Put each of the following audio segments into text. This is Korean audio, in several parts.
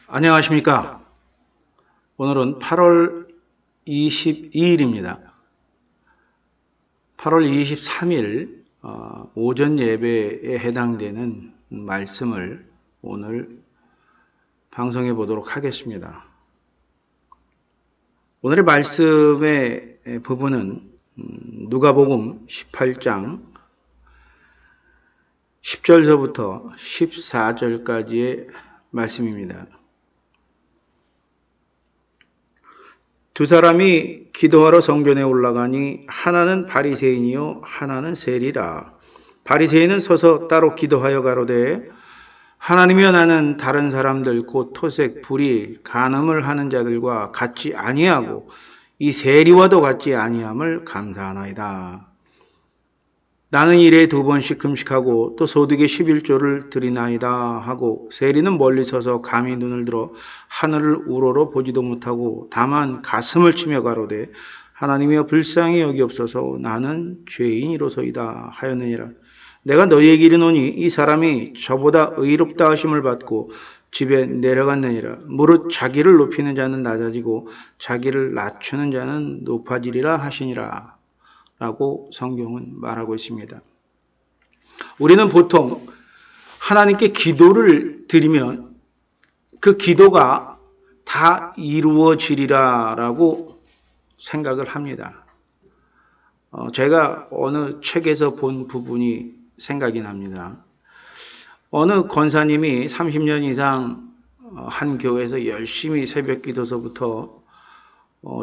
안녕하십니까. 오늘은 8월 22일입니다. 8월 23일 오전 예배에 해당되는 말씀을 오늘 방송해 보도록 하겠습니다. 오늘의 말씀의 부분은 누가복음 18장 10절서부터 14절까지의 말씀입니다. 두 사람이 기도하러 성전에 올라가니 하나는 바리새인이요 하나는 세리라. 바리새인은 서서 따로 기도하여 가로되 하나님이여 나는 다른 사람들 곧 토색, 불의, 간음을 하는 자들과 같지 아니하고 이 세리와도 같지 아니함을 감사하나이다. 나는 일에 2번씩 금식하고 또 소득의 11조를 드리나이다 하고 세리는 멀리 서서 감히 눈을 들어 하늘을 우러러 보지도 못하고 다만 가슴을 치며 가로되 하나님이여 불쌍히 여기옵소서 나는 죄인이로소이다 하였느니라. 내가 너희에게 이르노니 이 사람이 저보다 의롭다 하심을 받고 집에 내려갔느니라. 무릇 자기를 높이는 자는 낮아지고 자기를 낮추는 자는 높아지리라 하시니라. 라고 성경은 말하고 있습니다. 우리는 보통 하나님께 기도를 드리면 그 기도가 다 이루어지리라 라고 생각을 합니다. 제가 어느 책에서 본 부분이 생각이 납니다. 어느 권사님이 30년 이상 한 교회에서 열심히 새벽 기도서부터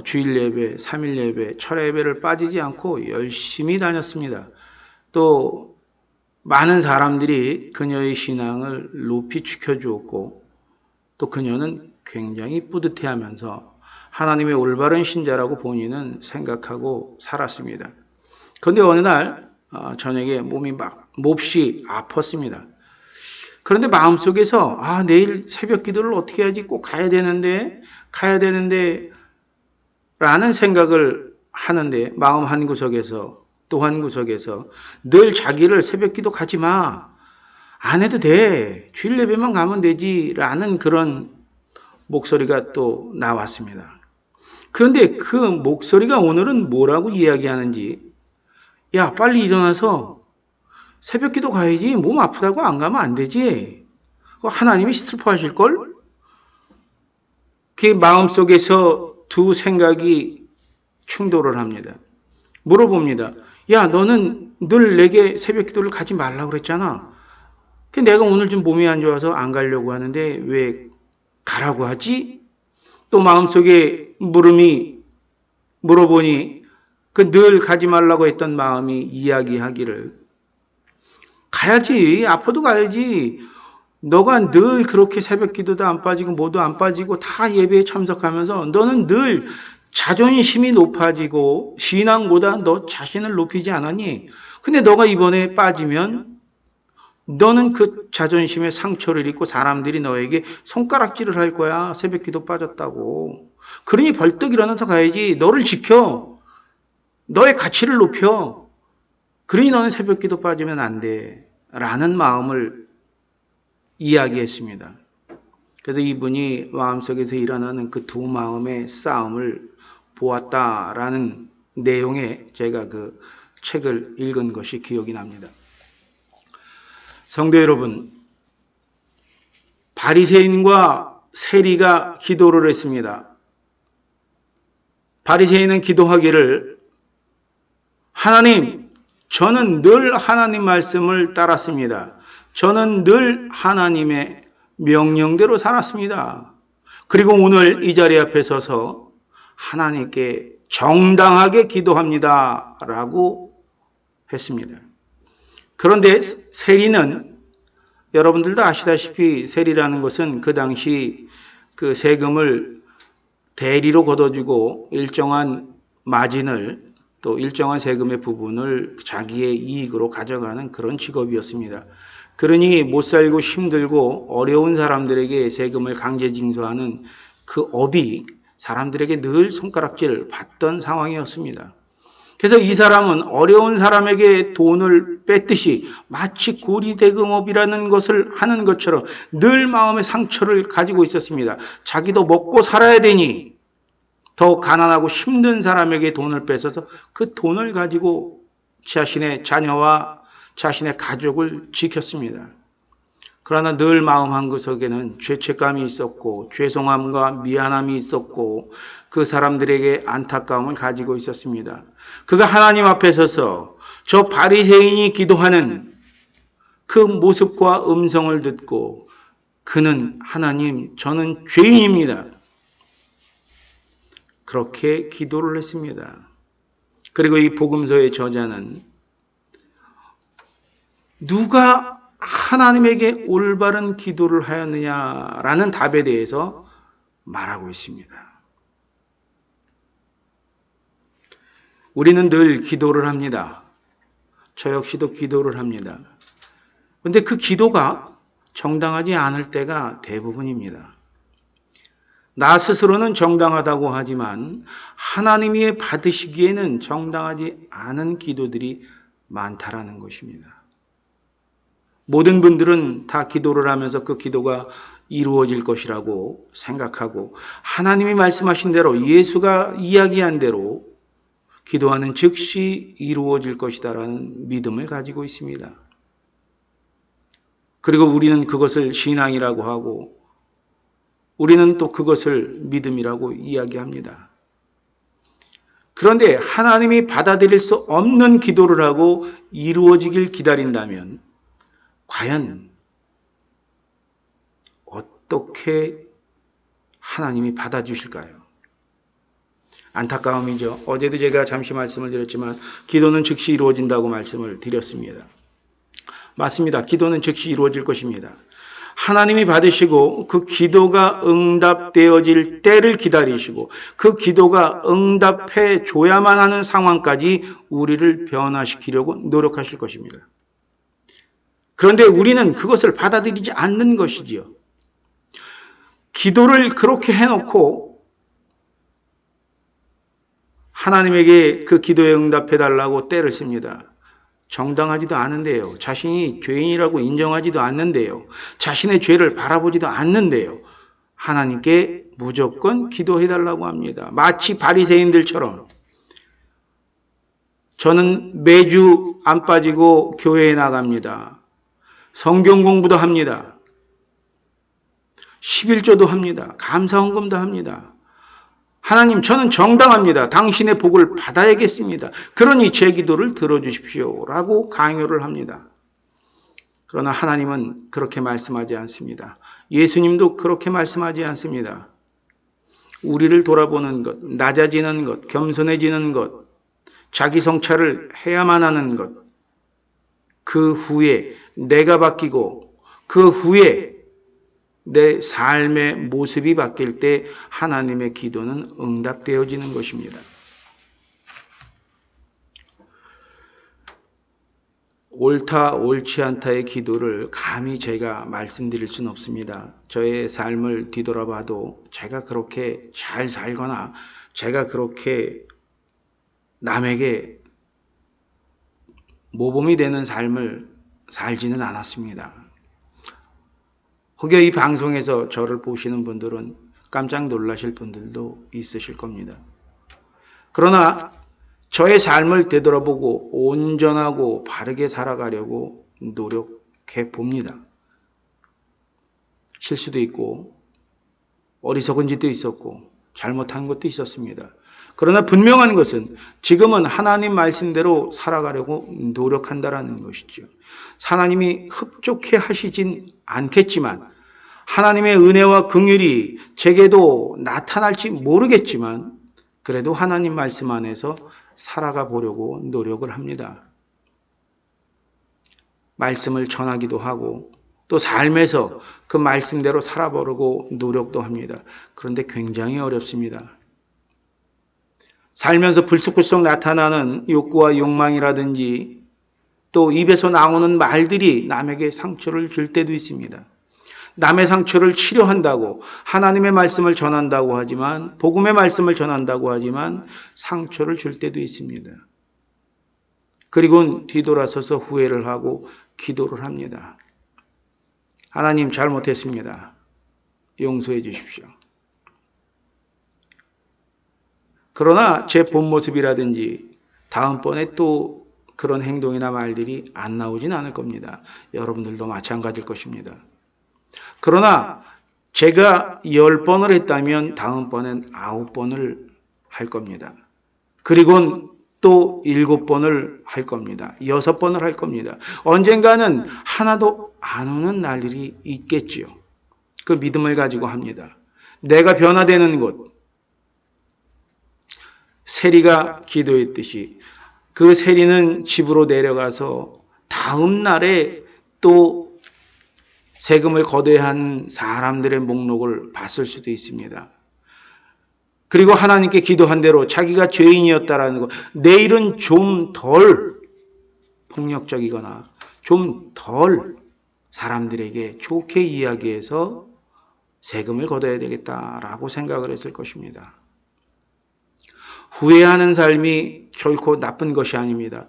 주일 예배, 3일 예배, 철야 예배를 빠지지 않고 열심히 다녔습니다. 또 많은 사람들이 그녀의 신앙을 높이 지켜주었고 또 그녀는 굉장히 뿌듯해하면서 하나님의 올바른 신자라고 본인은 생각하고 살았습니다. 그런데 어느 날 저녁에 몸이 몹시 아팠습니다. 그런데 마음속에서 내일 새벽 기도를 어떻게 해야지 꼭 가야 되는데 라는 생각을 하는데 마음 한구석에서 또 한구석에서 늘 자기를 새벽 기도 가지 마. 안 해도 돼. 주일 예배만 가면 되지. 라는 그런 목소리가 또 나왔습니다. 그런데 그 목소리가 오늘은 뭐라고 이야기하는지 야 빨리 일어나서 새벽 기도 가야지. 몸 아프다고 안 가면 안 되지. 하나님이 슬퍼하실걸? 그 마음속에서 두 생각이 충돌을 합니다. 물어봅니다. 야, 너는 늘 내게 새벽 기도를 가지 말라고 그랬잖아. 내가 오늘 좀 몸이 안 좋아서 안 가려고 하는데 왜 가라고 하지? 또 마음속에 물어보니 그 늘 가지 말라고 했던 마음이 이야기하기를 가야지. 아파도 가야지. 너가 늘 그렇게 새벽 기도도 안 빠지고 뭐도 안 빠지고 다 예배에 참석하면서 너는 늘 자존심이 높아지고 신앙보다 너 자신을 높이지 않았니? 근데 너가 이번에 빠지면 너는 그 자존심에 상처를 입고 사람들이 너에게 손가락질을 할 거야. 새벽 기도 빠졌다고. 그러니 벌떡 일어나서 가야지. 너를 지켜. 너의 가치를 높여. 그러니 너는 새벽 기도 빠지면 안 돼. 라는 마음을 이야기했습니다. 그래서 이분이 마음속에서 일어나는 그 두 마음의 싸움을 보았다라는 내용의 제가 그 책을 읽은 것이 기억이 납니다. 성도 여러분, 바리새인과 세리가 기도를 했습니다. 바리새인은 기도하기를 하나님, 저는 늘 하나님 말씀을 따랐습니다. 저는 늘 하나님의 명령대로 살았습니다. 그리고 오늘 이 자리 앞에 서서 하나님께 정당하게 기도합니다. 라고 했습니다. 그런데 세리는 여러분들도 아시다시피 세리라는 것은 그 당시 그 세금을 대리로 걷어주고 일정한 마진을 또 일정한 세금의 부분을 자기의 이익으로 가져가는 그런 직업이었습니다. 그러니 못 살고 힘들고 어려운 사람들에게 세금을 강제 징수하는 그 업이 사람들에게 늘 손가락질 받던 상황이었습니다. 그래서 이 사람은 어려운 사람에게 돈을 뺐듯이 마치 고리대금업이라는 것을 하는 것처럼 늘 마음의 상처를 가지고 있었습니다. 자기도 먹고 살아야 되니 더 가난하고 힘든 사람에게 돈을 뺏어서 그 돈을 가지고 자신의 자녀와 자신의 가족을 지켰습니다. 그러나 늘 마음 한구석에는 죄책감이 있었고 죄송함과 미안함이 있었고 그 사람들에게 안타까움을 가지고 있었습니다. 그가 하나님 앞에 서서 저 바리새인이 기도하는 그 모습과 음성을 듣고 그는 하나님, 저는 죄인입니다. 그렇게 기도를 했습니다. 그리고 이 복음서의 저자는 누가 하나님에게 올바른 기도를 하였느냐라는 답에 대해서 말하고 있습니다. 우리는 늘 기도를 합니다. 저 역시도 기도를 합니다. 그런데 그 기도가 정당하지 않을 때가 대부분입니다. 나 스스로는 정당하다고 하지만 하나님이 받으시기에는 정당하지 않은 기도들이 많다라는 것입니다. 모든 분들은 다 기도를 하면서 그 기도가 이루어질 것이라고 생각하고 하나님이 말씀하신 대로 예수가 이야기한 대로 기도하는 즉시 이루어질 것이다라는 믿음을 가지고 있습니다. 그리고 우리는 그것을 신앙이라고 하고 우리는 또 그것을 믿음이라고 이야기합니다. 그런데 하나님이 받아들일 수 없는 기도를 하고 이루어지길 기다린다면 과연 어떻게 하나님이 받아주실까요? 안타까움이죠. 어제도 제가 잠시 말씀을 드렸지만 기도는 즉시 이루어진다고 말씀을 드렸습니다. 맞습니다. 기도는 즉시 이루어질 것입니다. 하나님이 받으시고 그 기도가 응답되어질 때를 기다리시고 그 기도가 응답해 줘야만 하는 상황까지 우리를 변화시키려고 노력하실 것입니다. 그런데 우리는 그것을 받아들이지 않는 것이지요. 기도를 그렇게 해놓고 하나님에게 그 기도에 응답해달라고 때를 씁니다. 정당하지도 않은데요. 자신이 죄인이라고 인정하지도 않는데요. 자신의 죄를 바라보지도 않는데요. 하나님께 무조건 기도해달라고 합니다. 마치 바리새인들처럼 저는 매주 안 빠지고 교회에 나갑니다. 성경 공부도 합니다. 11조도 합니다. 감사헌금도 합니다. 하나님, 저는 정당합니다. 당신의 복을 받아야겠습니다. 그러니 제 기도를 들어주십시오. 라고 강요를 합니다. 그러나 하나님은 그렇게 말씀하지 않습니다. 예수님도 그렇게 말씀하지 않습니다. 우리를 돌아보는 것, 낮아지는 것, 겸손해지는 것, 자기 성찰을 해야만 하는 것, 그 후에 내가 바뀌고 그 후에 내 삶의 모습이 바뀔 때 하나님의 기도는 응답되어지는 것입니다. 옳다, 옳지 않다의 기도를 감히 제가 말씀드릴 수는 없습니다. 저의 삶을 뒤돌아봐도 제가 그렇게 잘 살거나 제가 그렇게 남에게 모범이 되는 삶을 살지는 않았습니다. 혹여 이 방송에서 저를 보시는 분들은 깜짝 놀라실 분들도 있으실 겁니다. 그러나 저의 삶을 되돌아보고 온전하고 바르게 살아가려고 노력해 봅니다. 실수도 있고 어리석은 짓도 있었고 잘못한 것도 있었습니다. 그러나 분명한 것은 지금은 하나님 말씀대로 살아가려고 노력한다라는 것이죠. 하나님이 흡족해 하시진 않겠지만 하나님의 은혜와 긍휼이 제게도 나타날지 모르겠지만 그래도 하나님 말씀 안에서 살아가 보려고 노력을 합니다. 말씀을 전하기도 하고 또 삶에서 그 말씀대로 살아보려고 노력도 합니다. 그런데 굉장히 어렵습니다. 살면서 불쑥불쑥 나타나는 욕구와 욕망이라든지 또 입에서 나오는 말들이 남에게 상처를 줄 때도 있습니다. 남의 상처를 치료한다고 하나님의 말씀을 전한다고 하지만 복음의 말씀을 전한다고 하지만 상처를 줄 때도 있습니다. 그리고는 뒤돌아서서 후회를 하고 기도를 합니다. 하나님 잘못했습니다. 용서해 주십시오. 그러나 제 본 모습이라든지 다음번에 또 그런 행동이나 말들이 안 나오진 않을 겁니다. 여러분들도 마찬가지일 것입니다. 그러나 제가 10번을 했다면 다음번엔 9번을 할 겁니다. 그리고는 또 7번을 할 겁니다. 6번을 할 겁니다. 언젠가는 하나도 안 오는 날들이 있겠지요. 그 믿음을 가지고 합니다. 내가 변화되는 곳, 세리가 기도했듯이 그 세리는 집으로 내려가서 다음 날에 또 세금을 거대한 사람들의 목록을 봤을 수도 있습니다. 그리고 하나님께 기도한 대로 자기가 죄인이었다라는 것, 내일은 좀 덜 폭력적이거나 좀 덜 사람들에게 좋게 이야기해서 세금을 걷어야 되겠다라고 생각을 했을 것입니다. 후회하는 삶이 결코 나쁜 것이 아닙니다.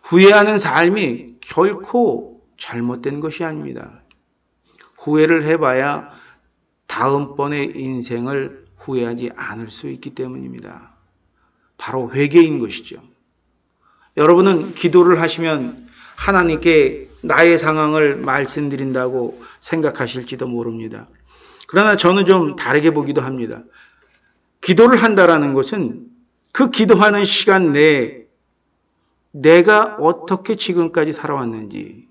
후회하는 삶이 결코 잘못된 것이 아닙니다. 후회를 해봐야 다음번의 인생을 후회하지 않을 수 있기 때문입니다. 바로 회개인 것이죠. 여러분은 기도를 하시면 하나님께 나의 상황을 말씀드린다고 생각하실지도 모릅니다. 그러나 저는 좀 다르게 보기도 합니다. 기도를 한다라는 것은 그 기도하는 시간 내에 내가 어떻게 지금까지 살아왔는지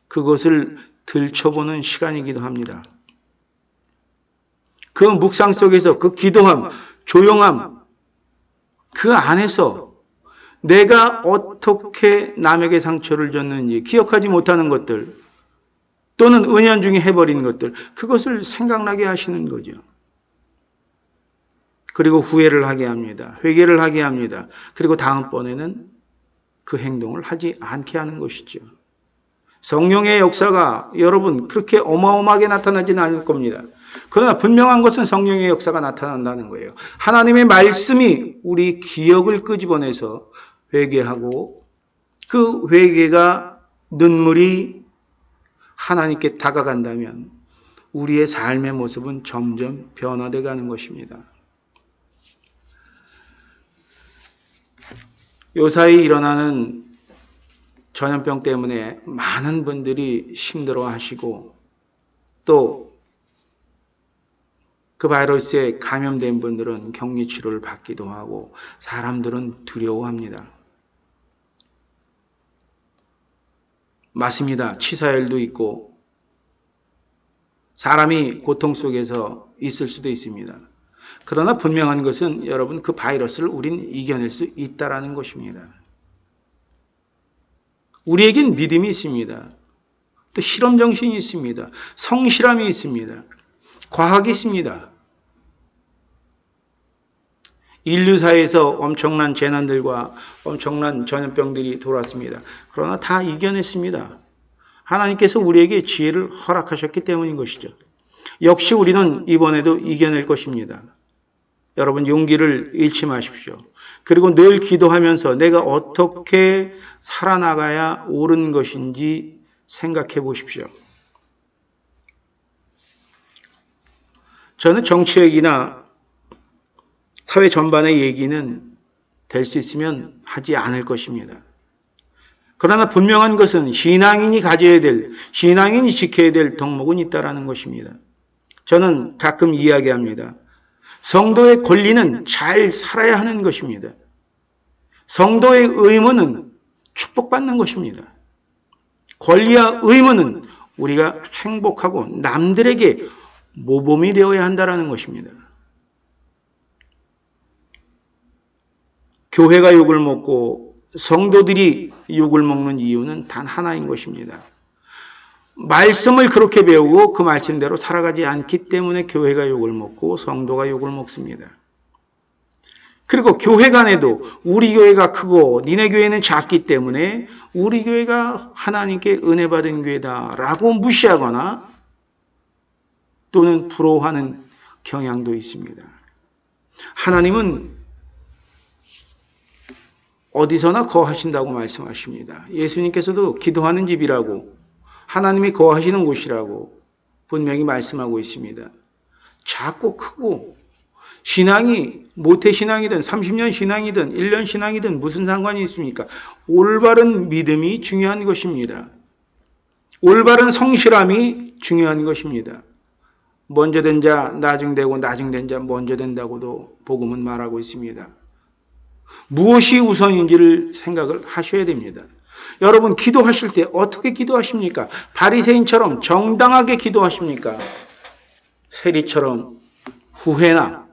그것을 들춰보는 시간이기도 합니다. 그 묵상 속에서 그 기도함, 조용함, 그 안에서 내가 어떻게 남에게 상처를 줬는지 기억하지 못하는 것들 또는 은연중에 해버린 것들 그것을 생각나게 하시는 거죠. 그리고 후회를 하게 합니다. 회개를 하게 합니다. 그리고 다음번에는 그 행동을 하지 않게 하는 것이죠. 성령의 역사가 여러분 그렇게 어마어마하게 나타나지는 않을 겁니다. 그러나 분명한 것은 성령의 역사가 나타난다는 거예요. 하나님의 말씀이 우리 기억을 끄집어내서 회개하고 그 회개가 눈물이 하나님께 다가간다면 우리의 삶의 모습은 점점 변화되어 가는 것입니다. 요사이 일어나는 전염병 때문에 많은 분들이 힘들어 하시고 또 그 바이러스에 감염된 분들은 격리 치료를 받기도 하고 사람들은 두려워합니다. 맞습니다. 치사율도 있고 사람이 고통 속에서 있을 수도 있습니다. 그러나 분명한 것은 여러분 그 바이러스를 우린 이겨낼 수 있다라는 것입니다. 우리에겐 믿음이 있습니다. 또 실험 정신이 있습니다. 성실함이 있습니다. 과학이 있습니다. 인류사에서 엄청난 재난들과 엄청난 전염병들이 돌았습니다. 그러나 다 이겨냈습니다. 하나님께서 우리에게 지혜를 허락하셨기 때문인 것이죠. 역시 우리는 이번에도 이겨낼 것입니다. 여러분 용기를 잃지 마십시오. 그리고 늘 기도하면서 내가 어떻게 살아나가야 옳은 것인지 생각해 보십시오. 저는 정치 얘기나 사회 전반의 얘기는 될 수 있으면 하지 않을 것입니다. 그러나 분명한 것은 신앙인이 가져야 될, 신앙인이 지켜야 될 덕목은 있다라는 것입니다. 저는 가끔 이야기합니다. 성도의 권리는 잘 살아야 하는 것입니다. 성도의 의무는 축복받는 것입니다. 권리와 의무는 우리가 행복하고 남들에게 모범이 되어야 한다는 것입니다. 교회가 욕을 먹고 성도들이 욕을 먹는 이유는 단 하나인 것입니다. 말씀을 그렇게 배우고 그 말씀대로 살아가지 않기 때문에 교회가 욕을 먹고 성도가 욕을 먹습니다. 그리고 교회 간에도 우리 교회가 크고 니네 교회는 작기 때문에 우리 교회가 하나님께 은혜 받은 교회다라고 무시하거나 또는 부러워하는 경향도 있습니다. 하나님은 어디서나 거하신다고 말씀하십니다. 예수님께서도 기도하는 집이라고, 하나님이 거하시는 곳이라고 분명히 말씀하고 있습니다. 작고 크고 신앙이 모태신앙이든 30년 신앙이든 1년 신앙이든 무슨 상관이 있습니까? 올바른 믿음이 중요한 것입니다. 올바른 성실함이 중요한 것입니다. 먼저 된 자 나중되고 나중된 자 먼저 된다고도 복음은 말하고 있습니다. 무엇이 우선인지를 생각을 하셔야 됩니다. 여러분 기도하실 때 어떻게 기도하십니까? 바리새인처럼 정당하게 기도하십니까? 세리처럼 후회나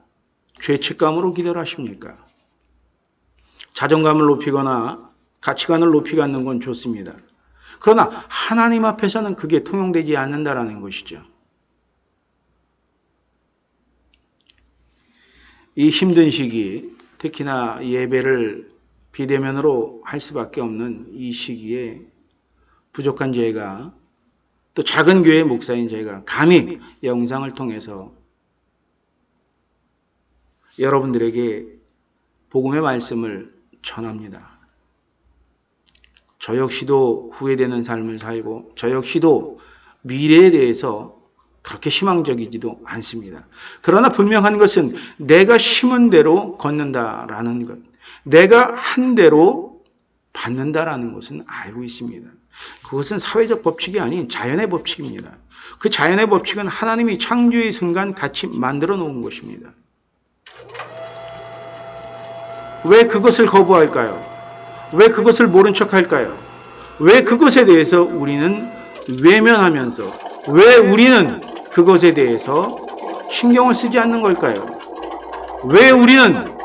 죄책감으로 기도를 하십니까? 자존감을 높이거나 가치관을 높이 갖는 건 좋습니다. 그러나 하나님 앞에서는 그게 통용되지 않는다라는 것이죠. 이 힘든 시기, 특히나 예배를 비대면으로 할 수밖에 없는 이 시기에 부족한 제가, 또 작은 교회 목사인 제가 감히 영상을 통해서 여러분들에게 복음의 말씀을 전합니다. 저 역시도 후회되는 삶을 살고 저 역시도 미래에 대해서 그렇게 희망적이지도 않습니다. 그러나 분명한 것은 내가 심은 대로 걷는다라는 것, 내가 한 대로 받는다라는 것은 알고 있습니다. 그것은 사회적 법칙이 아닌 자연의 법칙입니다. 그 자연의 법칙은 하나님이 창조의 순간 같이 만들어 놓은 것입니다. 왜 그것을 거부할까요? 왜 그것을 모른 척할까요? 왜 그것에 대해서 우리는 외면하면서 왜 우리는 그것에 대해서 신경을 쓰지 않는 걸까요? 왜 우리는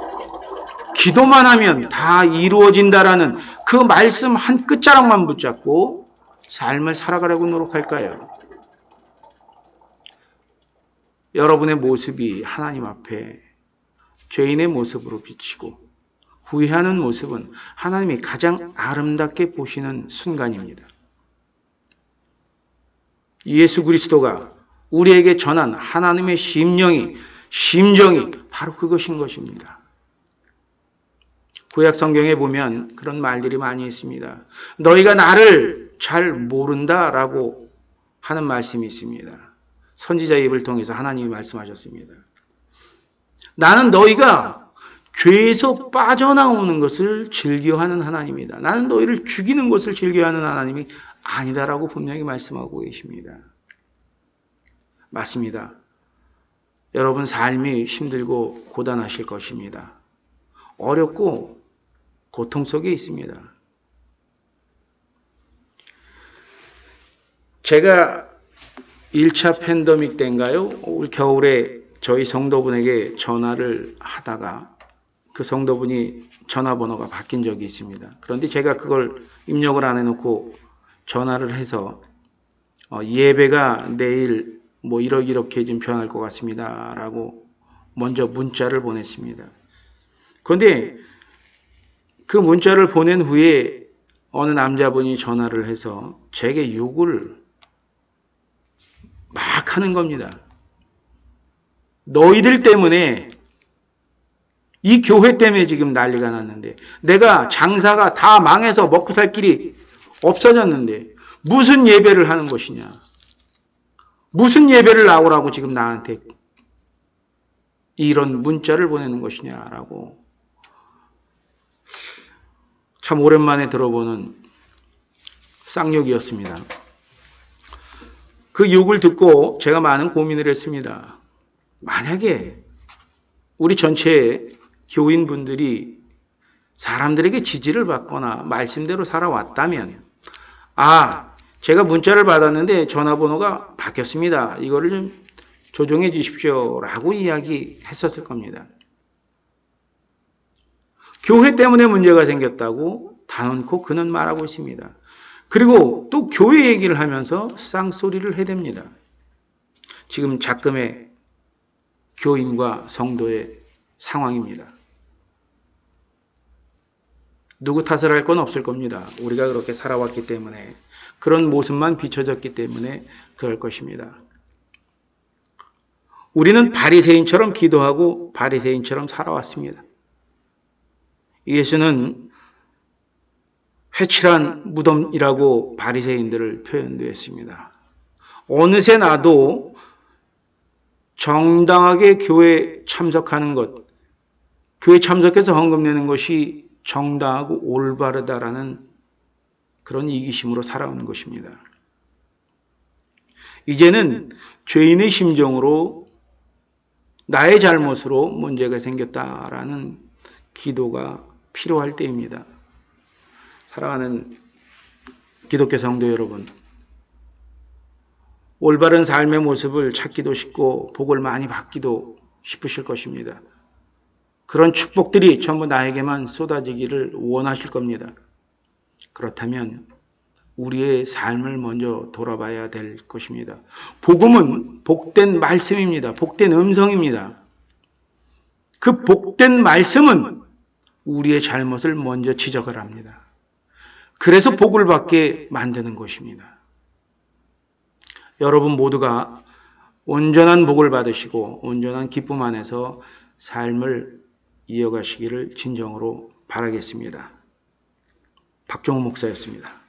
기도만 하면 다 이루어진다라는 그 말씀 한 끝자락만 붙잡고 삶을 살아가려고 노력할까요? 여러분의 모습이 하나님 앞에 죄인의 모습으로 비치고 후회하는 모습은 하나님이 가장 아름답게 보시는 순간입니다. 예수 그리스도가 우리에게 전한 하나님의 심정이 바로 그것인 것입니다. 구약 성경에 보면 그런 말들이 많이 있습니다. 너희가 나를 잘 모른다라고 하는 말씀이 있습니다. 선지자의 입을 통해서 하나님이 말씀하셨습니다. 나는 너희가 죄에서 빠져나오는 것을 즐겨하는 하나님이다. 나는 너희를 죽이는 것을 즐겨하는 하나님이 아니다라고 분명히 말씀하고 계십니다. 맞습니다. 여러분 삶이 힘들고 고단하실 것입니다. 어렵고 고통 속에 있습니다. 제가 1차 팬데믹 때인가요? 올 겨울에 저희 성도분에게 전화를 하다가 그 성도분이 전화번호가 바뀐 적이 있습니다. 그런데 제가 그걸 입력을 안 해놓고 전화를 해서 예배가 내일 이렇게 좀 변할 것 같습니다. 라고 먼저 문자를 보냈습니다. 그런데 그 문자를 보낸 후에 어느 남자분이 전화를 해서 제게 욕을 막 하는 겁니다. 너희들 때문에 이 교회 때문에 지금 난리가 났는데 내가 장사가 다 망해서 먹고 살 길이 없어졌는데 무슨 예배를 하는 것이냐. 무슨 예배를 나오라고 지금 나한테 이런 문자를 보내는 것이냐라고 참 오랜만에 들어보는 쌍욕이었습니다. 그 욕을 듣고 제가 많은 고민을 했습니다. 만약에 우리 전체 교인분들이 사람들에게 지지를 받거나 말씀대로 살아왔다면 제가 문자를 받았는데 전화번호가 바뀌었습니다. 이거를 좀 조정해 주십시오. 라고 이야기했었을 겁니다. 교회 때문에 문제가 생겼다고 단언코 그는 말하고 있습니다. 그리고 또 교회 얘기를 하면서 쌍소리를 해댑니다. 지금 작금의 교인과 성도의 상황입니다. 누구 탓을 할 건 없을 겁니다. 우리가 그렇게 살아왔기 때문에 그런 모습만 비춰졌기 때문에 그럴 것입니다. 우리는 바리새인처럼 기도하고 바리새인처럼 살아왔습니다. 예수는 회칠한 무덤이라고 바리새인들을 표현도 했습니다. 어느새 나도 정당하게 교회 참석하는 것, 교회 참석해서 헌금 내는 것이 정당하고 올바르다라는 그런 이기심으로 살아오는 것입니다. 이제는 죄인의 심정으로 나의 잘못으로 문제가 생겼다라는 기도가 필요할 때입니다. 사랑하는 기독교 성도 여러분, 올바른 삶의 모습을 찾기도 쉽고 복을 많이 받기도 싶으실 것입니다. 그런 축복들이 전부 나에게만 쏟아지기를 원하실 겁니다. 그렇다면 우리의 삶을 먼저 돌아봐야 될 것입니다. 복음은 복된 말씀입니다. 복된 음성입니다. 그 복된 말씀은 우리의 잘못을 먼저 지적을 합니다. 그래서 복을 받게 만드는 것입니다. 여러분 모두가 온전한 복을 받으시고 온전한 기쁨 안에서 삶을 이어가시기를 진정으로 바라겠습니다. 박종호 목사였습니다.